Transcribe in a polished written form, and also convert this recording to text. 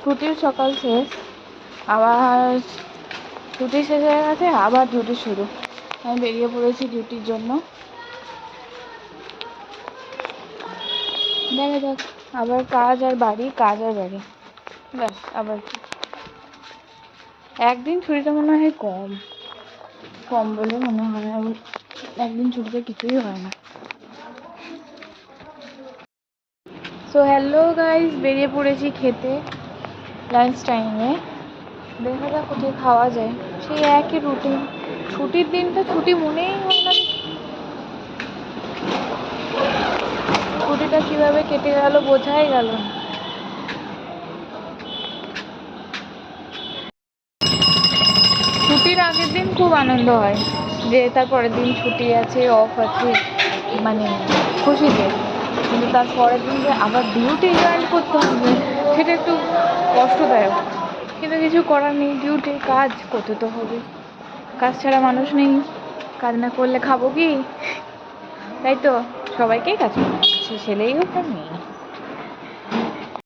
ছুটির সকাল শেষ, আবার ছুটি শেষ হয়ে গেছে, আবার ডিউটি শুরু। আমি বেরিয়ে পড়েছি ডিউটির জন্য। দেখা যাক, আবার কাজ আর বাড়ি, কাজ আর বাড়ি, ব্যাস। আবার কি, একদিন ছুটিটা মনে হয় কম কম বলে মনে হয়। একদিন ছুটিতে কিছুই হয় না। সো হ্যালো গাইস, বেরিয়ে পড়েছি খেতে লাঞ্চ টাইমে। দেখা যাক কোথায় খাওয়া যায়। সেই একই রুটিন, ছুটির দিনটা ছুটি মনেই হয় না। ছুটিটা কিভাবে কেটে গেল বোঝাই গেল না। ছুটির আগের দিন খুব আনন্দ হয় যে তারপরের দিন ছুটি আছে, অফ আছে, মানে খুশিতে। কিন্তু তার পরের দিন যে আবার ডিউটি জয়েন করতে হবে, সেটা একটু কষ্টদায়ক। কিন্তু কিছু করার নেই, ডিউটি, কাজ করতে তো হবে। কাজ ছাড়া মানুষ নেই, কাজ না করলে খাবো কি? তাই তো সবাইকেই কাজ করতে হচ্ছে, ছেলেই হোক আর মেয়ে।